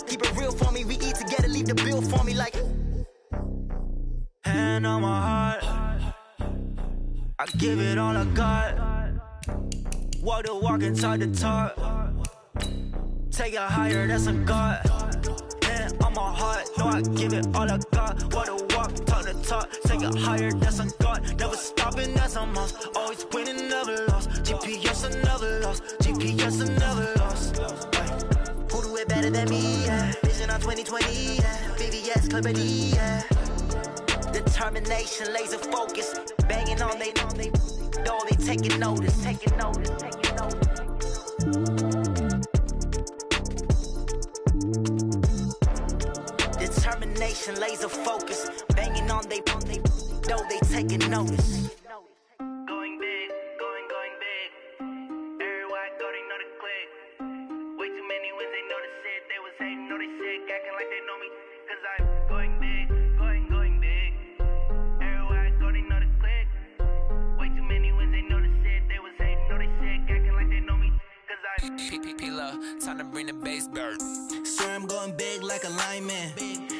Keep it real for me. We eat together, leave the bill for me like. Hand on my heart, I give it all I got. Walk the walk and talk the talk. Take it higher, that's a God. Hand on my heart, know I give it all I got. Walk the walk, talk the talk. Take it higher, that's a God. Never stopping, that's a must. Always winning, never lost. GPS, I never lost. GPS, I never lost. Who do it better than me? Yeah. Vision on 2020. Yeah. VVS, Clarity. Yeah. Determination, laser focus. Banging on they door, they taking notice. concentration, laser focus. Banging on they though they taking notice. Going big, going big. Everywhere I go, they know the click. Way too many wins, they know the shit. They was hating, know they sick, acting like they know me. Cause I'm going big, going big. Everywhere I go, they know the click. Way too many wins, they know the shit. They was hating, know they sick, acting like they know me. Cause I'm P-P-P-Love, time to bring the bass bird. Swear I'm going big like a lineman.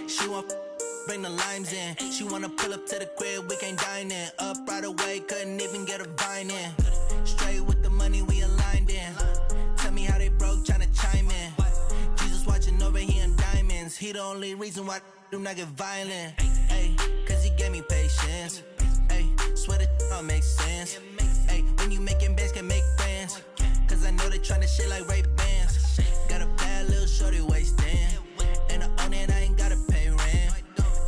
She want bring the limes in. She wanna pull up to the crib, we can't dine in. Up right away, couldn't even get a vine in. Straight with the money, we aligned in. Tell me how they broke, tryna chime in. Jesus watching over here in diamonds. He the only reason why I do not get violent. Ay, cause he gave me patience. Ay, swear that all makes sense. Ay, when you making bands, can make friends. Cause I know they tryna shit like Ray-Bans. Got a bad little shorty wasting. And I own it, I ain't gotta pay rent.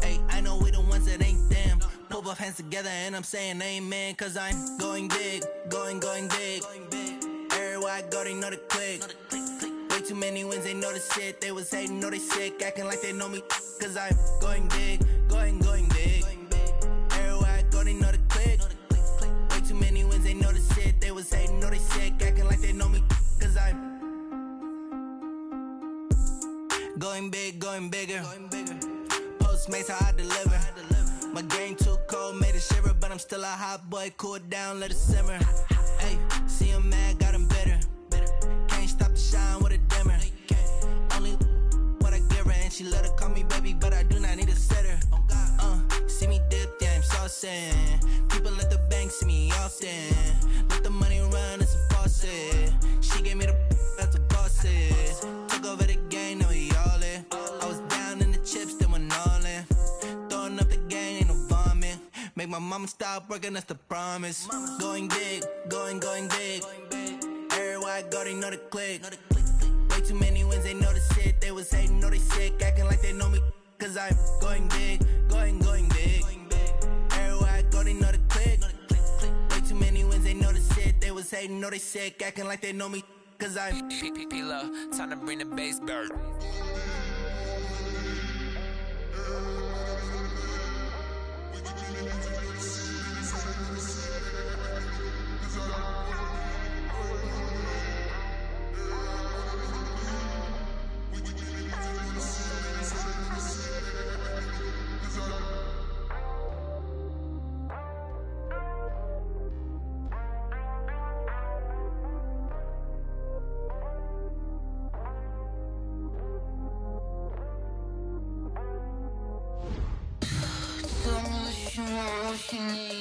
Ay, I know we the ones that ain't them. Pull both hands together and I'm saying amen. Cause I'm going big, going big. Everywhere I go, they know the click. Way too many wins, they know the shit. They was hating, know they sick, acting like they know me. Cause I'm going big, going big. Everywhere I go, they know the click. Way too many wins, they know the shit. They was hating, know they sick, acting like they know me. Cause I'm going big, going bigger. Postmates how I deliver. My game too cold, made it shiver, but I'm still a hot boy. Cool down, let it simmer. Hey, see him mad, got him bitter. Can't stop the shine with a dimmer. Only what I give her, and she let her call me baby, but I do not need a sitter. See me dip, yeah, I'm saucing. People at the bank see me often. Let the money run, it's a faucet. She gave me the that's a faucet. Took over the game, now we all in. I was down in the chips, then went all in. Throwing up the game, ain't no vomit. Make my mama stop working, that's the promise. Going big, going big. Everywhere I go, they know the click. Way too many wins, they know the shit. They was hating, know they sick, acting like they know me. Cause I'm going big, going big. Everywhere I go, they know the click. Way too many wins, they know the shit. They was hating, know they sick, acting like they know me. Cause I'm P-P-P-Love, time to bring the bass bird. What you need.